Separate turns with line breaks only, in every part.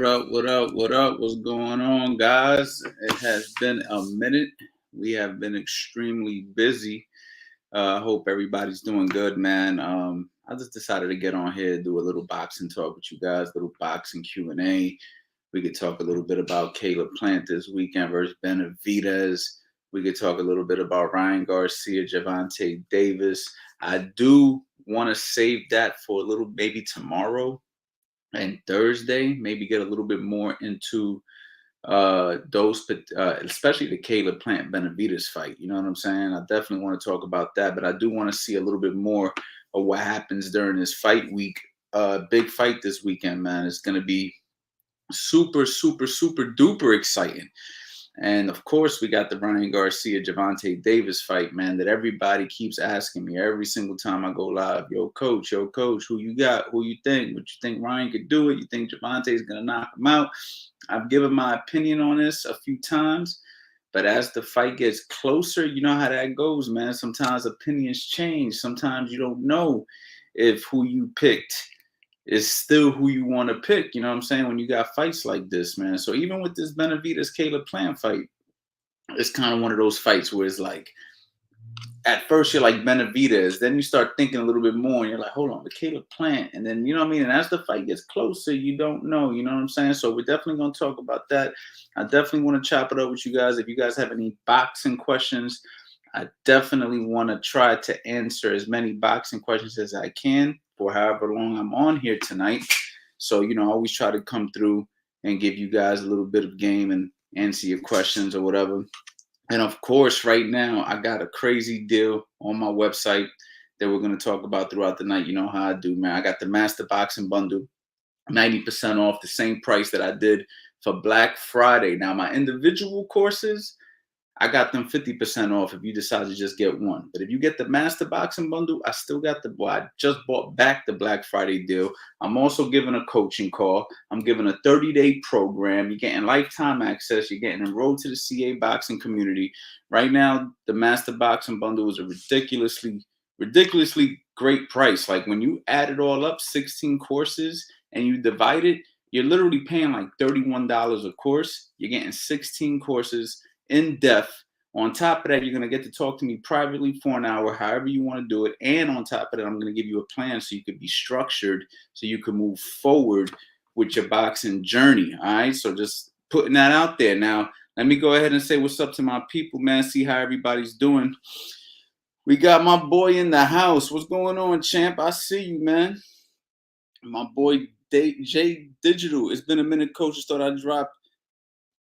What up? What up? What up? What's going on, guys? It has been a minute. We have been extremely busy. I hope everybody's doing good, man. I just decided to get on here, do a little boxing talk with you guys, little boxing Q&A. We could talk a little bit about Caleb Plant this weekend versus Benavidez. We could talk a little bit about Ryan Garcia, Gervonta Davis. I do want to save that for a little, maybe tomorrow and Thursday, maybe get a little bit more into those, especially the Caleb Plant Benavidez fight. You know what I'm saying? I definitely want to talk about that, but I do want to see a little bit more of what happens during this fight week. Big fight this weekend, man. It's going to be super, super, super duper exciting. And of course, we got the Ryan Garcia, Gervonta Davis fight, man, that everybody keeps asking me every single time I go live. Yo, coach, who you got? Who you think? What you think Ryan could do it? You think Gervonta is going to knock him out? I've given my opinion on this a few times, but as the fight gets closer, you know how that goes, man. Sometimes opinions change. Sometimes you don't know if who you picked is still who you want to pick, you know what I'm saying, when you got fights like this, man. So even with this Benavidez Caleb Plant fight, it's kind of one of those fights where it's like, at first you're like Benavidez, then you start thinking a little bit more, and you're like, hold on, the Caleb Plant, and then, you know what I mean, and as the fight gets closer, you don't know, you know what I'm saying. So we're definitely going to talk about that. I definitely want to chop it up with you guys. If you guys have any boxing questions, I definitely want to try to answer as many boxing questions as I can for however long I'm on here tonight. So, you know, I always try to come through and give you guys a little bit of game and answer your questions or whatever. And of course, right now, I got a crazy deal on my website that we're going to talk about throughout the night. You know how I do, man. I got the Master Boxing Bundle, 90% off, the same price that I did for Black Friday. Now, my individual courses, I got them 50% off if you decide to just get one. But if you get the Master Boxing Bundle, I still got I just bought back the Black Friday deal. I'm also giving a coaching call. I'm giving a 30-day program. You're getting lifetime access. You're getting enrolled to the CA boxing community. Right now, the Master Boxing Bundle is a ridiculously great price. Like when you add it all up, 16 courses, and you divide it, you're literally paying like $31 a course. You're getting 16 courses in depth. On top of that, you're going to get to talk to me privately for an hour, however you want to do it. And on top of that, I'm going to give you a plan so you can be structured, so you can move forward with your boxing journey. All right. So just putting that out there. Now, let me go ahead and say what's up to my people, man. See how everybody's doing. We got my boy in the house. What's going on, champ? I see you, man. My boy Jay Digital. It's been a minute, coach. Just thought I'd drop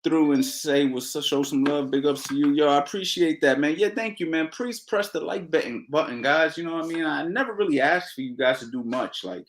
through and say show some love. Big ups to you. Yo, I appreciate that, man. Yeah, thank you, man. Please press the like button, guys. You know what I mean? I never really asked for you guys to do much. Like,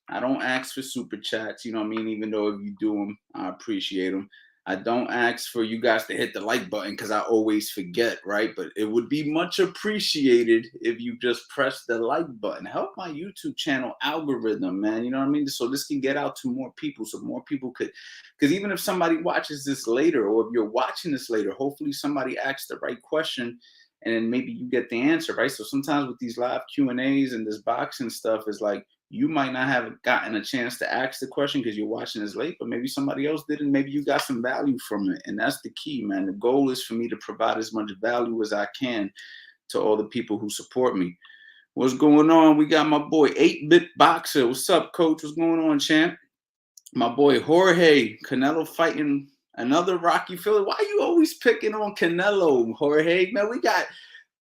I don't ask for super chats, you know what I mean? Even though if you do them, I appreciate them. I don't ask for you guys to hit the like button because I always forget, right? But it would be much appreciated if you just press the like button. Help my YouTube channel algorithm, man. You know what I mean? So this can get out to more people, so more people could, because even if somebody watches this later, or if you're watching this later, hopefully somebody asks the right question and then maybe you get the answer, right? So sometimes with these live Q&As and this boxing stuff, is like, you might not have gotten a chance to ask the question because you're watching this late, but maybe somebody else did, and maybe you got some value from it. And that's the key, man. The goal is for me to provide as much value as I can to all the people who support me. What's going on? We got my boy 8-Bit Boxer. What's up, coach? What's going on, champ? My boy Jorge, Canelo fighting another Rocky Filler. Why you always picking on Canelo, Jorge? Man, we got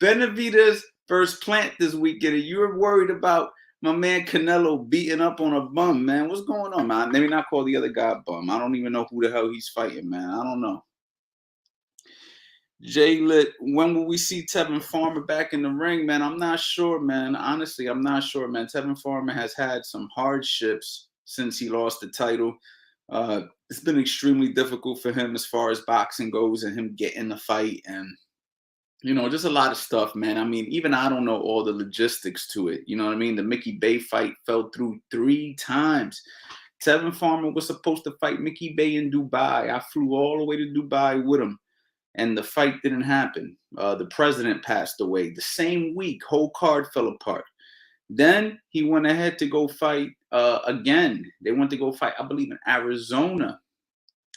Benavidez versus Plant this weekend, and you're worried about my man Canelo beating up on a bum, man. What's going on, man? Let me not call the other guy a bum. I don't even know who the hell he's fighting, man. I don't know. Jay Lit, when will we see Tevin Farmer back in the ring, man? I'm not sure, man. Honestly, I'm not sure, man. Tevin Farmer has had some hardships since he lost the title. It's been extremely difficult for him as far as boxing goes, and him getting the fight, and you know, just a lot of stuff, man. I mean, even I don't know all the logistics to it. You know what I mean? The Mickey Bay fight fell through 3 times. Tevin Farmer was supposed to fight Mickey Bay in Dubai. I flew all the way to Dubai with him, and the fight didn't happen. The president passed away. The same week, whole card fell apart. Then he went ahead to go fight again. They went to go fight, I believe, in Arizona.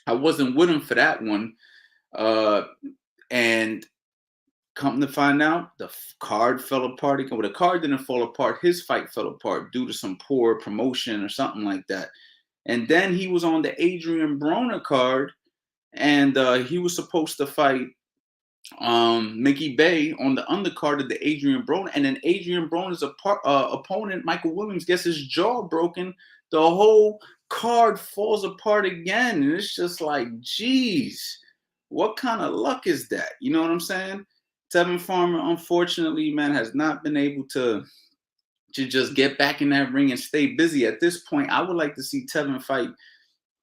I wasn't with him for that one. Uh, and come to find out, the card fell apart. Well, the card didn't fall apart. His fight fell apart due to some poor promotion or something like that. And then he was on the Adrian Broner card, and he was supposed to fight Mickey Bay on the undercard of the Adrian Broner, and then Adrian Broner's opponent, Michael Williams, gets his jaw broken. The whole card falls apart again, and it's just like, geez, what kind of luck is that? You know what I'm saying? Tevin Farmer, unfortunately, man, has not been able to just get back in that ring and stay busy. At this point, I would like to see Tevin fight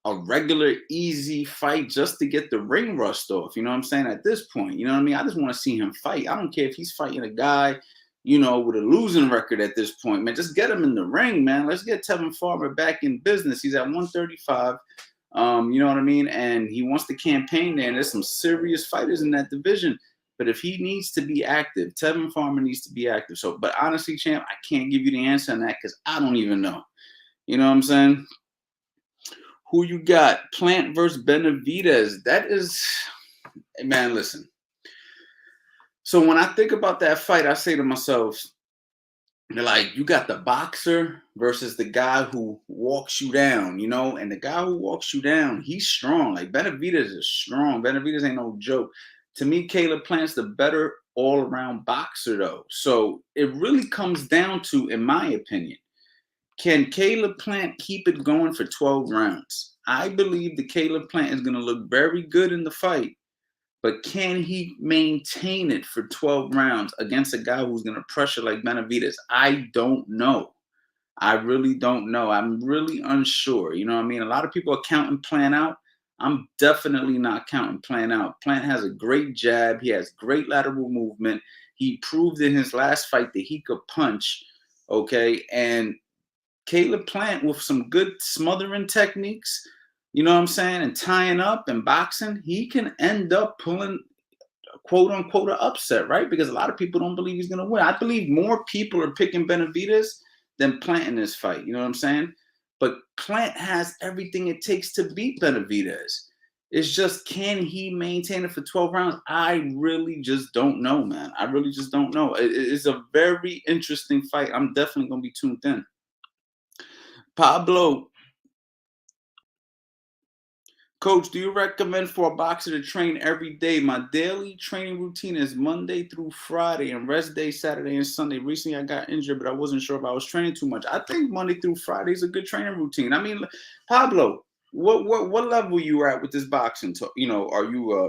a regular, easy fight just to get the ring rust off. You know what I'm saying? At this point, you know what I mean? I just want to see him fight. I don't care if he's fighting a guy, you know, with a losing record at this point, man. Just get him in the ring, man. Let's get Tevin Farmer back in business. He's at 135. You know what I mean? And he wants to campaign there. And there's some serious fighters in that division. But if he needs to be active, Tevin Farmer needs to be active. So, but honestly, champ, I can't give you the answer on that because I don't even know. You know what I'm saying? Who you got? Plant versus Benavidez. That is, man, listen. So when I think about that fight, I say to myself, they're like, you got the boxer versus the guy who walks you down, you know? And the guy who walks you down, he's strong. Like, Benavidez is strong. Benavidez ain't no joke. To me, Caleb Plant's the better all-around boxer, though. So it really comes down to, in my opinion, can Caleb Plant keep it going for 12 rounds? I believe that Caleb Plant is going to look very good in the fight, but can he maintain it for 12 rounds against a guy who's going to pressure like Benavidez? I don't know. I really don't know. I'm really unsure. You know what I mean? A lot of people are counting Plant out. I'm definitely not counting Plant out. Plant has a great jab. He has great lateral movement. He proved in his last fight that he could punch. Okay. And Caleb Plant, with some good smothering techniques, you know what I'm saying, and tying up and boxing, he can end up pulling, quote unquote, an upset, right? Because a lot of people don't believe he's going to win. I believe more people are picking Benavidez than Plant in this fight. You know what I'm saying? But Plant has everything it takes to beat Benavidez. It's just, can he maintain it for 12 rounds? I really just don't know, man. I really just don't know. It's a very interesting fight. I'm definitely going to be tuned in. Pablo, Coach, do you recommend for a boxer to train every day? My daily training routine is Monday through Friday and rest day Saturday and Sunday. Recently, I got injured, but I wasn't sure if I was training too much. I think Monday through Friday is a good training routine. I mean, Pablo, what level you at with this boxing? You know, are you a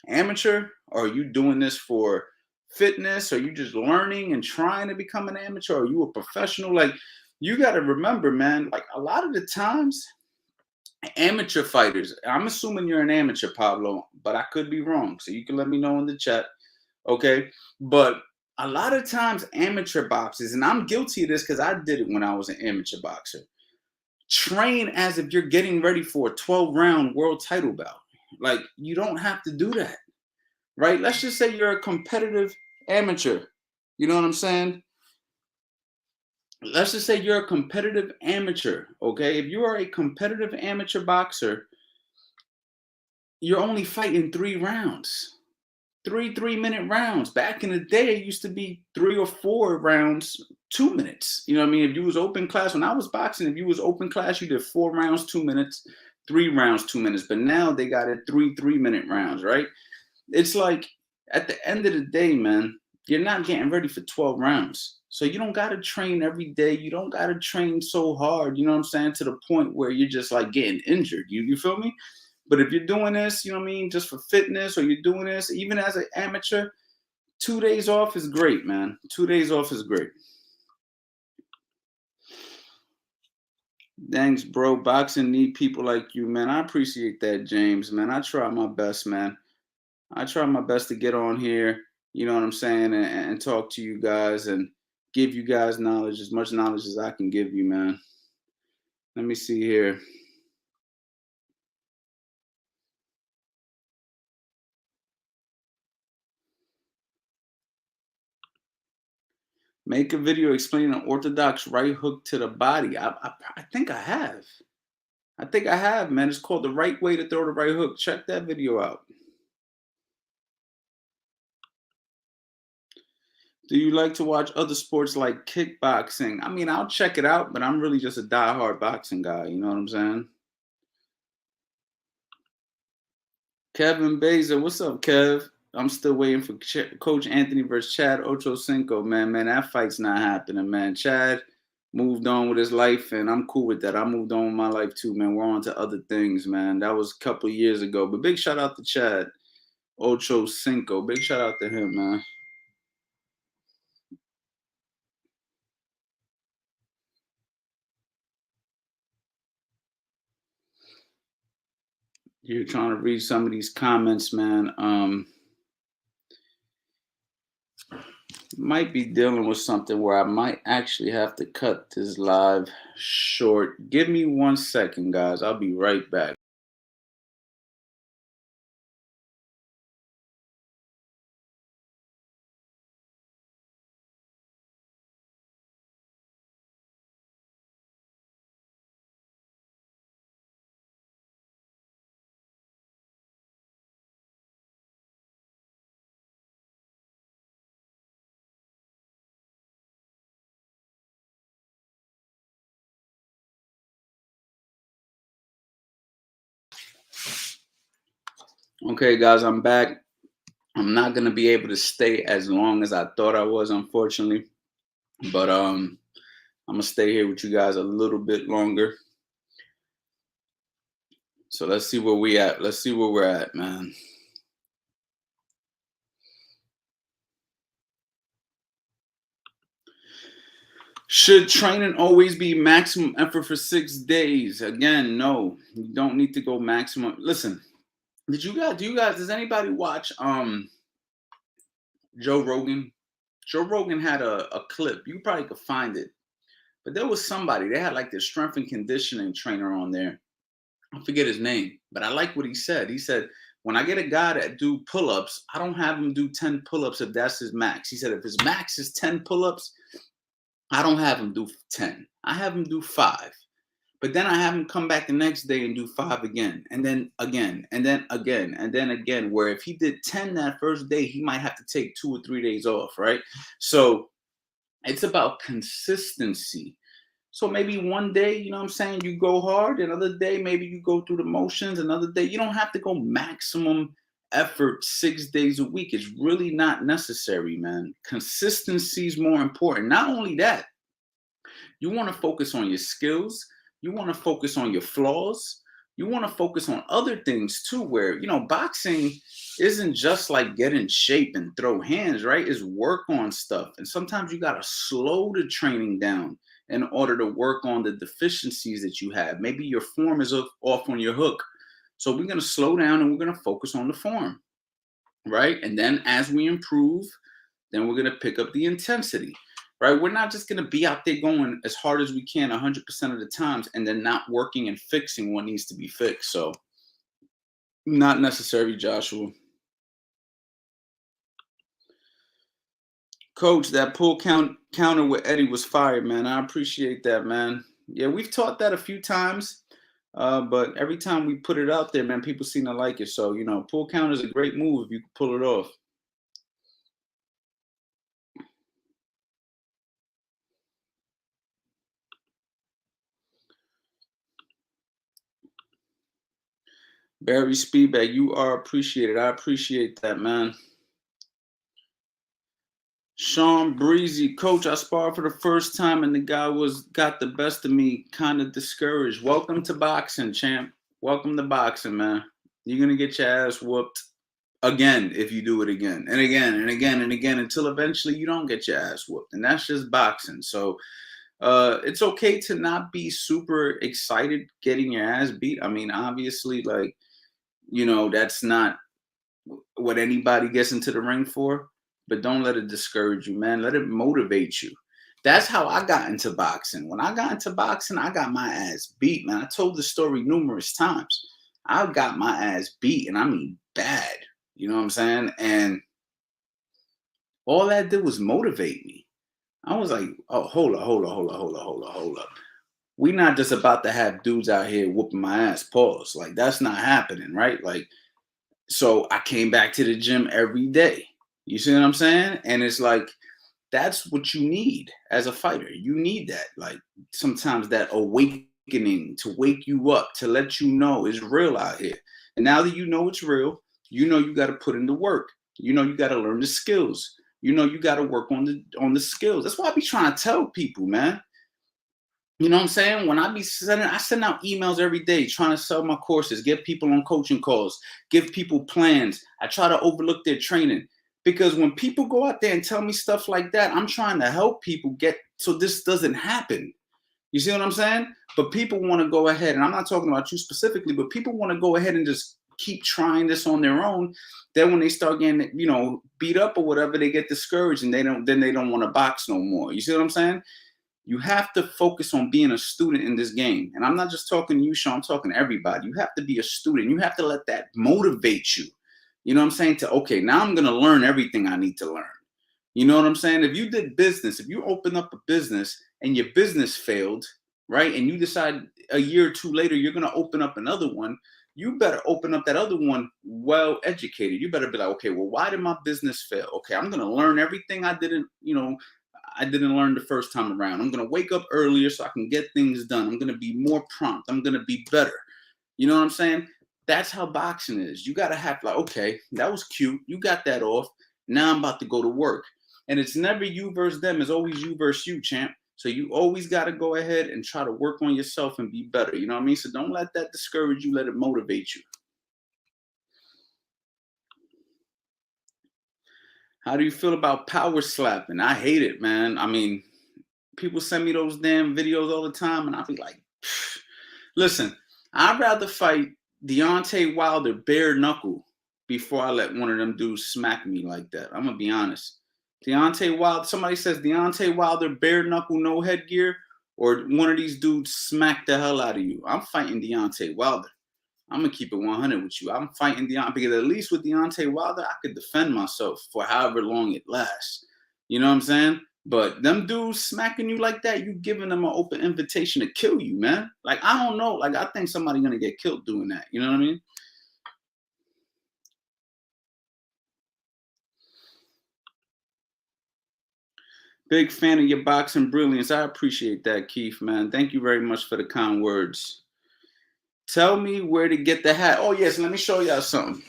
amateur? Or are you doing this for fitness? Are you just learning and trying to become an amateur? Are you a professional? Like, you got to remember, man. Like, a lot of the times, amateur fighters, I'm assuming you're an amateur, Pablo, but I could be wrong. So you can let me know in the chat. Okay. But a lot of times, amateur boxers, and I'm guilty of this because I did it when I was an amateur boxer, train as if you're getting ready for a 12-round world title bout. Like, you don't have to do that, right? Let's just say you're a competitive amateur. You know what I'm saying? Let's just say you're a competitive amateur, okay? If you are a competitive amateur boxer, you're only fighting 3 rounds, 3 3-minute rounds. Back in the day, it used to be 3 or 4 rounds, 2 minutes. You know what I mean? If you was open class, when I was boxing, if you was open class, you did 4 rounds, 2 minutes, 3 rounds, 2 minutes. But now they got it 3 3-minute rounds, right? It's like, at the end of the day, man, you're not getting ready for 12 rounds. So you don't got to train every day. You don't got to train so hard, you know what I'm saying, to the point where you're just like getting injured. You feel me? But if you're doing this, you know what I mean, just for fitness, or you're doing this even as an amateur, 2 days off is great, man. 2 days off is great. Thanks, bro. Boxing need people like you, man. I appreciate that, James, man. I try my best, man. I try my best to get on here, you know what I'm saying, and talk to you guys and give you guys knowledge, as much knowledge as I can give you, man. Let me see here. Make a video explaining an orthodox right hook to the body. I think I have. I think I have, man. It's called The Right Way to Throw the Right Hook. Check that video out. Do you like to watch other sports like kickboxing? I mean, I'll check it out, but I'm really just a diehard boxing guy. You know what I'm saying? Kevin Beza, what's up, Kev? I'm still waiting for Coach Anthony versus Chad Ochocinco, man. Man, that fight's not happening, man. Chad moved on with his life, and I'm cool with that. I moved on with my life too, man. We're on to other things, man. That was a couple years ago, but big shout out to Chad Ochocinco. Big shout out to him, man. You're trying to read some of these comments, man. Might be dealing with something where I might actually have to cut this live short. Give me 1 second, guys. I'll be right back. Okay, guys, I'm back. I'm not gonna be able to stay as long as I thought I was, unfortunately. But I'm gonna stay here with you guys a little bit longer. So let's see where we at. Let's see where we're at, man. Should training always be maximum effort for 6 days? Again, no. You don't need to go maximum. Listen, does anybody watch Joe Rogan? Joe Rogan had a clip. You probably could find it. But there was somebody, they had like this strength and conditioning trainer on there. I forget his name, but I like what he said. He said, when I get a guy that do pull-ups, I don't have him do 10 pull-ups if that's his max. He said, if his max is 10 pull-ups, I don't have him do 10. I have him do 5. But then I have him come back the next day and do 5 again, and then again, and then again, and then again. Where if he did 10 that first day, he might have to take 2 or 3 days off, right? So it's about consistency. So maybe one day, you know what I'm saying, you go hard. Another day, maybe you go through the motions. Another day, you don't have to go maximum effort 6 days a week. It's really not necessary, man. Consistency is more important. Not only that, you want to focus on your skills. You want to focus on your flaws. You want to focus on other things too, where, boxing isn't just like get in shape and throw hands, right? It's work on stuff. And sometimes you got to slow the training down in order to work on the deficiencies that you have. Maybe your form is off on your hook. So we're going to slow down and we're going to focus on the form, right? And then as we improve, then we're going to pick up the intensity, right? We're not just going to be out there going as hard as we can 100% of the times and then not working and fixing what needs to be fixed. So not necessary, Joshua. Coach, that counter with Eddie was fire, man. I appreciate that, man. Yeah, we've taught that a few times, but every time we put it out there, man, people seem to like it. So, pull counter is a great move if you can pull it off. Barry Speedback, you are appreciated. I appreciate that, man. Sean Breezy, coach, I sparred for the first time and the guy got the best of me, kind of discouraged. Welcome to boxing, champ. Welcome to boxing, man. You're gonna get your ass whooped again if you do it again and again and again and again until eventually you don't get your ass whooped. And that's just boxing. So it's okay to not be super excited getting your ass beat. I mean, obviously, like, that's not what anybody gets into the ring for, but don't let it discourage you, man. Let it motivate you. That's how I got into boxing. When I got into boxing, I got my ass beat, man. I told the story numerous times. I got my ass beat, and I mean bad. You know what I'm saying? And all that did was motivate me. I was like, oh, hold up. we not just about to have dudes out here whooping my ass, pause. Like that's not happening, right? Like, so I came back to the gym every day. You see what I'm saying? And it's like, that's what you need as a fighter. You need that. Like sometimes that awakening to wake you up, to let you know it's real out here. And now that you know it's real, you know you got to put in the work. You know you got to learn the skills. You know you got to work on the skills. That's why I be trying to tell people, man. You know what I'm saying? When I send out emails every day trying to sell my courses, get people on coaching calls, give people plans. I try to overlook their training. Because when people go out there and tell me stuff like that, I'm trying to help people get so this doesn't happen. You see what I'm saying? But people want to go ahead, and I'm not talking about you specifically, but people want to go ahead and just keep trying this on their own. Then when they start getting, beat up or whatever, they get discouraged and they don't want to box no more. You see what I'm saying? You have to focus on being a student in this game. And I'm not just talking to you, Sean, I'm talking to everybody. You have to be a student. You have to let that motivate you. You know what I'm saying? Okay, now I'm going to learn everything I need to learn. You know what I'm saying? If you did business, if you open up a business and your business failed, right? And you decide a year or two later, you're going to open up another one. You better open up that other one well educated. You better be like, okay, well, why did my business fail? Okay, I'm going to learn everything I didn't learn the first time around. I'm going to wake up earlier so I can get things done. I'm going to be more prompt. I'm going to be better. You know what I'm saying? That's how boxing is. You got to have like, okay, that was cute. You got that off. Now I'm about to go to work. And it's never you versus them. It's always you versus you, champ. So you always got to go ahead and try to work on yourself and be better. You know what I mean? So don't let that discourage you. Let it motivate you. How do you feel about power slapping? I hate it, man. I mean, people send me those damn videos all the time, and I'll be like, listen, I'd rather fight Deontay Wilder bare knuckle before I let one of them dudes smack me like that. I'm gonna be honest. Deontay Wilder, somebody says Deontay Wilder bare knuckle, no headgear, or one of these dudes smack the hell out of you. I'm fighting Deontay Wilder. I'm gonna keep it 100 with you. I'm fighting Deontay because at least with Deontay Wilder, I could defend myself for however long it lasts. You know what I'm saying? But them dudes smacking you like that, you giving them an open invitation to kill you, man. Like I don't know. Like I think somebody's gonna get killed doing that. You know what I mean? Big fan of your boxing brilliance. I appreciate that, Keith, man. Thank you very much for the kind words. Tell me where to get the hat. Oh, yes, let me show y'all something.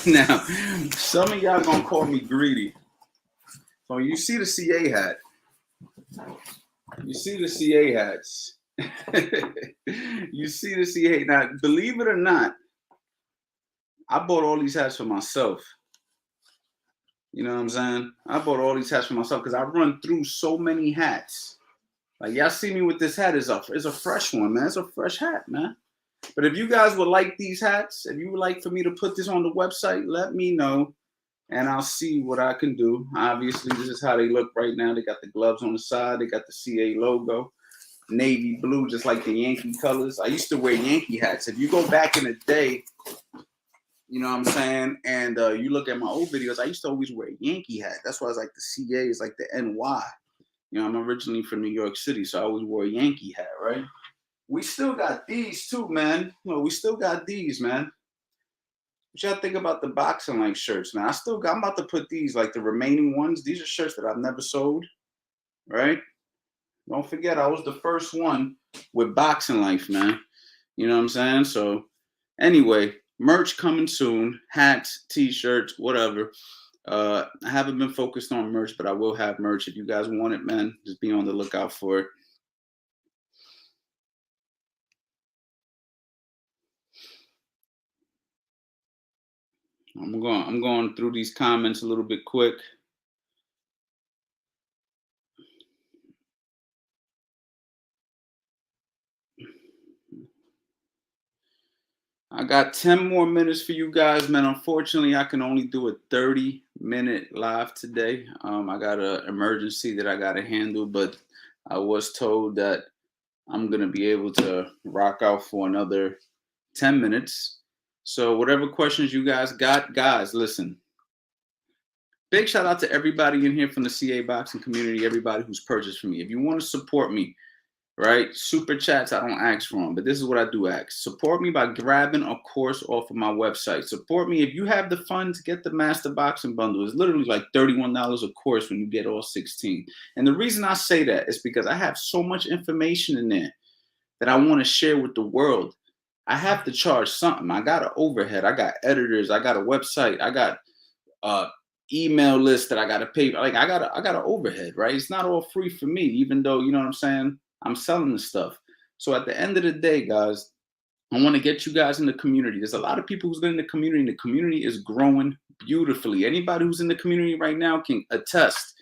Now, some of y'all gonna call me greedy. So you see the CA hat. You see the CA hats. You see the CA. Now, believe it or not, I bought all these hats for myself. You know what I'm saying? I bought all these hats for myself because I run through so many hats. Like y'all see me with this hat, it's a fresh one, man. It's a fresh hat, man. But if you guys would like these hats, if you would like for me to put this on the website, let me know. And I'll see what I can do. Obviously, this is how they look right now. They got the gloves on the side. They got the CA logo. Navy blue, just like the Yankee colors. I used to wear Yankee hats. If you go back in the day, you know what I'm saying? And you look at my old videos, I used to always wear a Yankee hat. That's why it's like the CA is like the NY. You know, I'm originally from New York City, so I always wore a Yankee hat, right? We still got these too, man. We still got these, man. What y'all think about the boxing like shirts, man? I'm about to put these, like the remaining ones. These are shirts that I've never sold, right? Don't forget, I was the first one with Boxing Life, man. You know what I'm saying? So, anyway, merch coming soon. Hats, t-shirts, whatever. I haven't been focused on merch, but I will have merch. If you guys want it, man, just be on the lookout for it. I'm going through these comments a little bit quick. I got 10 more minutes for you guys, man. Unfortunately, I can only do a 30-minute live today. I got an emergency that I got to handle, but I was told that I'm going to be able to rock out for another 10 minutes. So whatever questions you guys got, guys, listen. big shout out to everybody in here from the CA boxing community, everybody who's purchased from me. If you want to support me, right? Super chats, I don't ask for them, but this is what I do ask. Support me by grabbing a course off of my website. Support me if you have the funds. Get the Master Boxing Bundle. It's literally like $31 a course when you get all 16. And the reason I say that is because I have so much information in there that I want to share with the world. I have to charge something. I got an overhead. I got editors. I got a website. I got email list that I got to pay. Like I got an overhead, right? It's not all free for me, even though, you know what I'm saying, I'm selling the stuff. So at the end of the day, guys, I want to get you guys in the community. There's a lot of people who's in the community, and the community is growing beautifully. Anybody who's in the community right now can attest.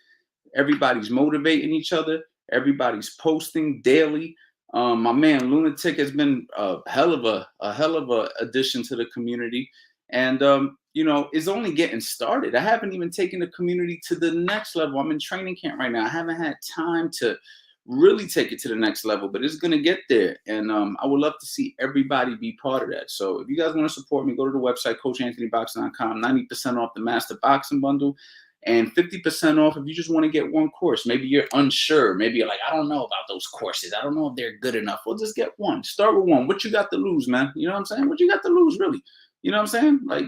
Everybody's motivating each other. Everybody's posting daily. My man Lunatic has been a hell of a addition to the community, and you know, it's only getting started. I haven't even taken the community to the next level. I'm in training camp right now. I haven't had time to really take it to the next level, but it's gonna get there, and I would love to see everybody be part of that. So if you guys want to support me, go to the website CoachAnthonyBoxing.com. 90% off the Master Boxing Bundle, and 50% off if you just want to get one course. Maybe you're unsure. Maybe you're like, I don't know about those courses. I don't know if they're good enough. Well, just get one. Start with one. What you got to lose, man? You know what I'm saying? What you got to lose, really? You know what I'm saying? Like,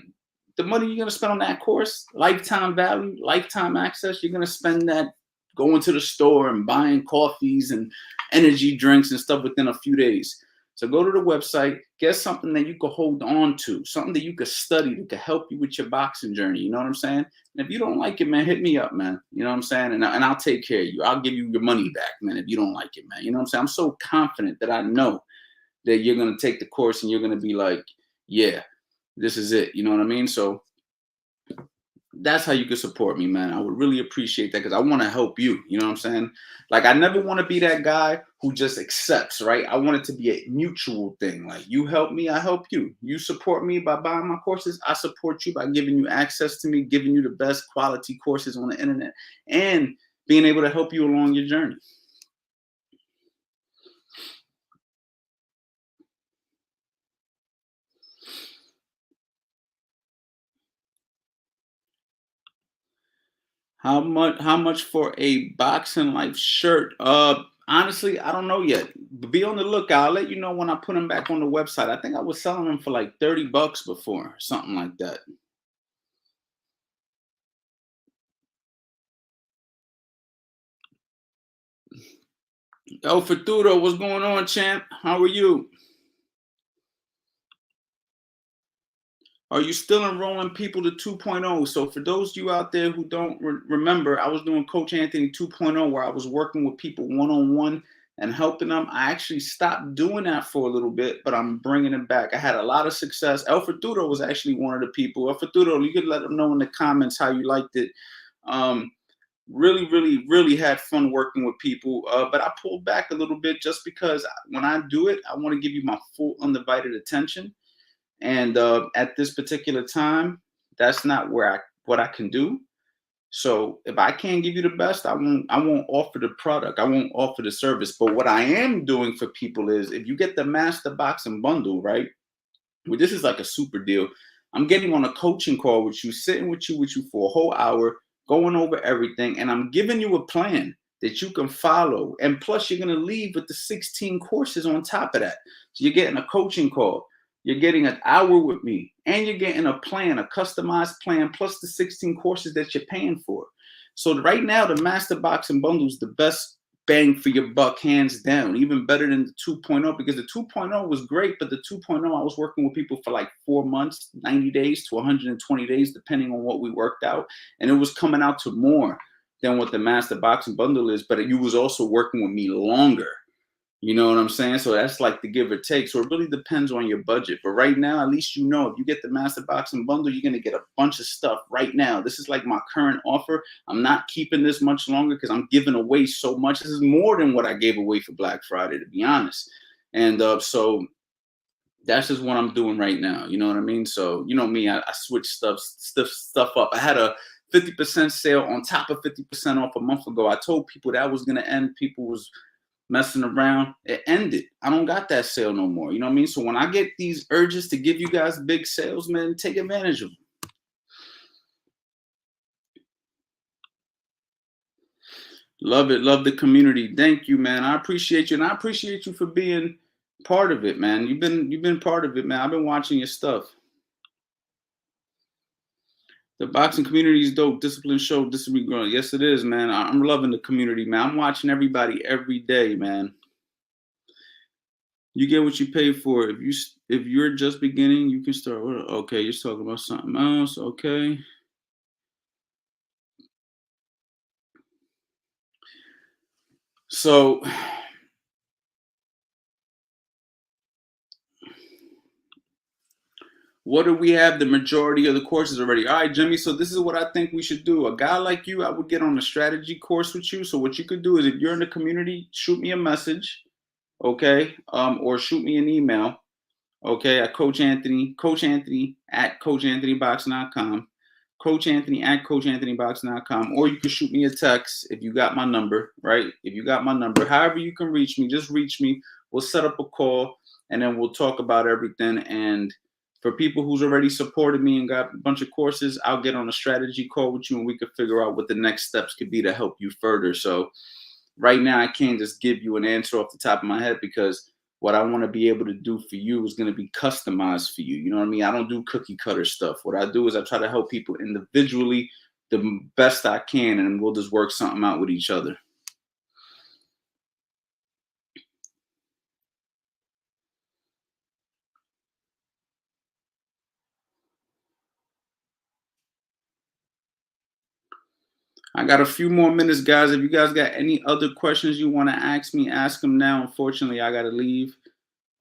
the money you're going to spend on that course, lifetime value, lifetime access, you're going to spend that going to the store and buying coffees and energy drinks and stuff within a few days. So go to the website, get something that you can hold on to, something that you can study that can help you with your boxing journey. You know what I'm saying? And if you don't like it, man, hit me up, man. You know what I'm saying? And I'll take care of you. I'll give you your money back, man, if you don't like it, man. You know what I'm saying? I'm so confident that I know that you're going to take the course and you're going to be like, yeah, this is it. You know what I mean? So that's how you can support me, man. I would really appreciate that because I want to help you. You know what I'm saying? Like, I never want to be that guy who just accepts, right? I want it to be a mutual thing. Like, you help me, I help you. You support me by buying my courses, I support you by giving you access to me, giving you the best quality courses on the internet, and being able to help you along your journey. How much for a boxing life shirt? Honestly, I don't know yet. But be on the lookout. I'll let you know when I put them back on the website. I think I was selling them for like $30 before, something like that. El Futuro, what's going on, champ? How are you? Are you still enrolling people to 2.0? So for those of you out there who don't remember, I was doing Coach Anthony 2.0 where I was working with people one-on-one and helping them. I actually stopped doing that for a little bit, but I'm bringing it back. I had a lot of success. El Futuro was actually one of the people. El Futuro, you could let them know in the comments how you liked it. Really, really, really had fun working with people, but I pulled back a little bit just because when I do it, I want to give you my full undivided attention. And at this particular time, that's not what I can do. So if I can't give you the best, I won't offer the product. I won't offer the service. But what I am doing for people is if you get the Master Boxing Bundle, right? Well, this is like a super deal. I'm getting on a coaching call with you, sitting with you for a whole hour, going over everything, and I'm giving you a plan that you can follow. And plus, you're gonna leave with the 16 courses on top of that. So you're getting a coaching call, you're getting an hour with me, and you're getting a plan, a customized plan, plus the 16 courses that you're paying for. So right now, the Master Boxing Bundle is the best bang for your buck, hands down, even better than the 2.0, because the 2.0 was great, but the 2.0, I was working with people for like 4 months, 90 days to 120 days, depending on what we worked out. And it was coming out to more than what the Master Boxing Bundle is, but you was also working with me longer. You know what I'm saying? So that's like the give or take. So it really depends on your budget. But right now, at least you know if you get the Master Boxing Bundle, you're going to get a bunch of stuff right now. This is like my current offer. I'm not keeping this much longer because I'm giving away so much. This is more than what I gave away for Black Friday, to be honest. And so that's just what I'm doing right now. You know what I mean? So you know me, I switch stuff up. I had a 50% sale on top of 50% off a month ago. I told people that was going to end. People was messing around. It ended. I don't got that sale no more. You know what I mean? So when I get these urges to give you guys big sales, man, take advantage of them. Love it. Love the community. Thank you, man. I appreciate you, and I appreciate you for being part of it, man. You've been part of it, man. I've been watching your stuff. The boxing community is dope. Discipline show. Discipline growing. Yes, it is, man. I'm loving the community, man. I'm watching everybody every day, man. You get what you pay for. If you're just beginning, you can start. Okay, you're talking about something else. Okay. So, what do we have? The majority of the courses already. All right, Jimmy. So this is what I think we should do. A guy like you, I would get on a strategy course with you. So what you could do is, if you're in the community, shoot me a message, okay, or shoot me an email. Okay, at Coach Anthony at CoachAnthonyBoxing.com, Coach Anthony at CoachAnthonyBoxing.com, or you can shoot me a text if you got my number, right? If you got my number, however you can reach me, just reach me. We'll set up a call and then we'll talk about everything. And for people who's already supported me and got a bunch of courses, I'll get on a strategy call with you and we could figure out what the next steps could be to help you further. So right now, I can't just give you an answer off the top of my head because what I want to be able to do for you is going to be customized for you. You know what I mean? I don't do cookie cutter stuff. What I do is I try to help people individually the best I can, and we'll just work something out with each other. I got a few more minutes, guys. If you guys got any other questions you want to ask me, ask them now. Unfortunately, I got to leave.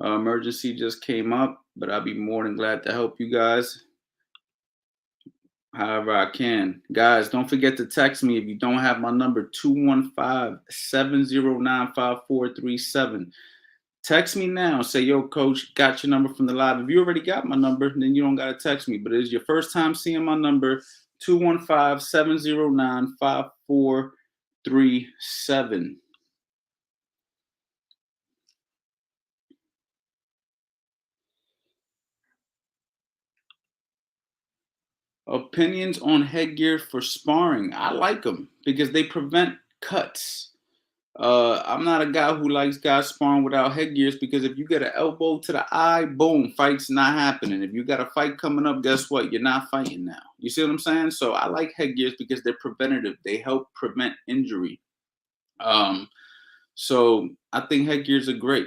Emergency just came up, but I'll be more than glad to help you guys however I can. Guys, don't forget to text me if you don't have my number, 215-709-5437. Text me now. Say, yo, coach, got your number from the live. If you already got my number, then you don't got to text me. But it's your first time seeing my number, 215-709-5437. Opinions on headgear for sparring. I like them because they prevent cuts. I'm not a guy who likes guys sparring without headgears because if you get an elbow to the eye, boom, fight's not happening. If you got a fight coming up, guess what? You're not fighting now. You see what I'm saying? So I like headgears because they're preventative. They help prevent injury. Um, so I think headgears are great.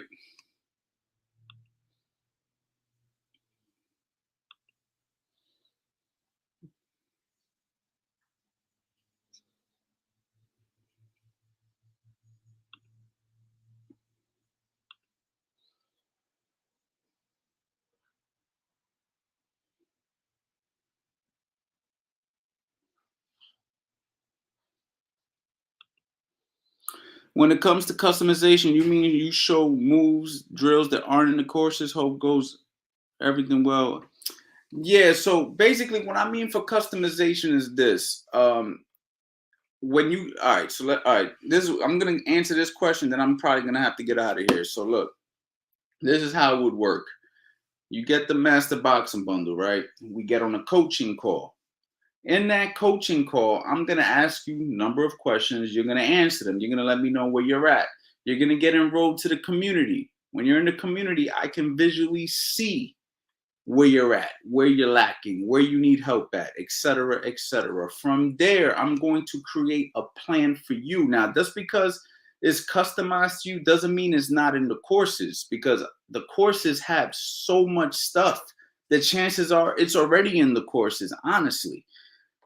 When it comes to customization, you mean you show moves, drills that aren't in the courses, hope goes everything well. Yeah, so basically what I mean for customization is this. When you all right, this is, I'm gonna answer this question, then I'm probably gonna have to get out of here. So look, this is how it would work. You get the master boxing bundle, right? We get on a coaching call. In that coaching call, I'm gonna ask you a number of questions. You're gonna answer them. You're gonna let me know where you're at. You're gonna get enrolled to the community. When you're in the community, I can visually see where you're at, where you're lacking, where you need help at, etc., etc. From there, I'm going to create a plan for you. Now, just because it's customized to you doesn't mean it's not in the courses, because the courses have so much stuff. The chances are it's already in the courses, honestly.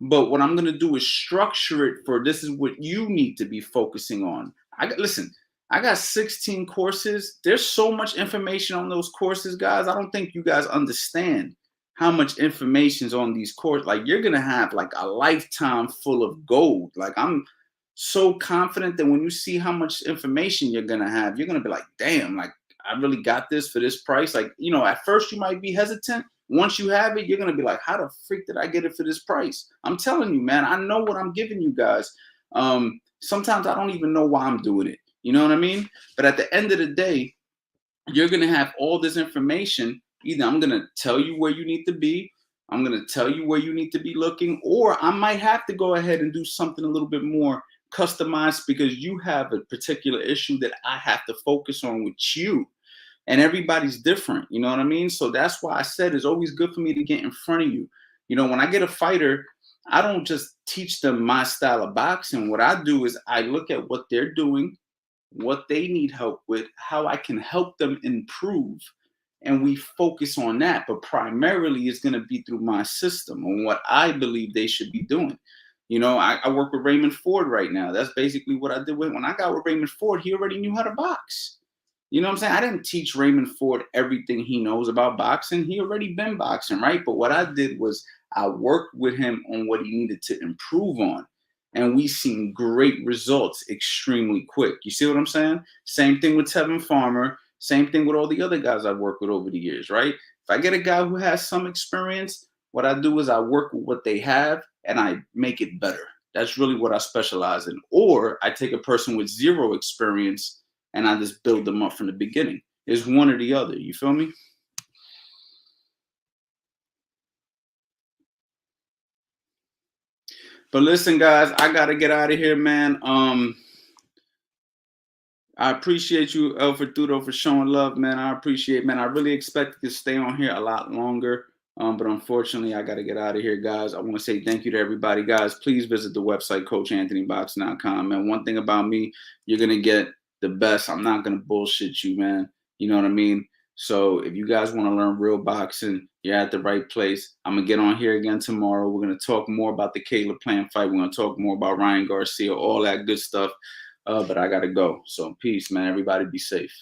But what I'm gonna do is structure it for this is what you need to be focusing on. Listen, I got 16 courses. There's so much information on those courses, guys. I don't think you guys understand how much information is on these courses. Like you're gonna have like a lifetime full of gold. Like I'm so confident that when you see how much information you're gonna have, you're gonna be like, damn, like I really got this for this price. Like, you know, at first you might be hesitant. Once you have it, you're gonna be like, how the freak did I get it for this price? I'm telling you, man, I know what I'm giving you guys. Sometimes I don't even know why I'm doing it. You know what I mean? But at the end of the day, you're going to have all this information. Either I'm going to tell you where you need to be, I'm going to tell you where you need to be looking, or I might have to go ahead and do something a little bit more customized because you have a particular issue that I have to focus on with you. And everybody's different, you know what I mean? So that's why I said it's always good for me to get in front of you. You know, when I get a fighter, I don't just teach them my style of boxing. What I do is I look at what they're doing, what they need help with, how I can help them improve. And we focus on that. But primarily, it's going to be through my system and what I believe they should be doing. You know, I work with Raymond Ford right now. That's basically what I did with when I got with Raymond Ford. He already knew how to box. You know what I'm saying? I didn't teach Raymond Ford everything he knows about boxing. He already been boxing, right? But what I did was I worked with him on what he needed to improve on. And we seen great results extremely quick. You see what I'm saying? Same thing with Tevin Farmer. Same thing with all the other guys I've worked with over the years, right? If I get a guy who has some experience, what I do is I work with what they have and I make it better. That's really what I specialize in. Or I take a person with zero experience and I just build them up from the beginning. It's one or the other. You feel me? But listen, guys, I gotta get out of here, man. I appreciate you, El Fortudo, for showing love, man. I appreciate, man. I really expected to stay on here a lot longer. But unfortunately, I got to get out of here, guys. I want to say thank you to everybody. Guys, please visit the website, CoachAnthonyBoxing.com. Man, one thing about me, you're going to get the best. I'm not going to bullshit you, man. You know what I mean? So if you guys want to learn real boxing, you're at the right place. I'm going to get on here again tomorrow. We're going to talk more about the Caleb Plant fight. We're going to talk more about Ryan Garcia, all that good stuff. But I got to go. So peace, man. Everybody be safe.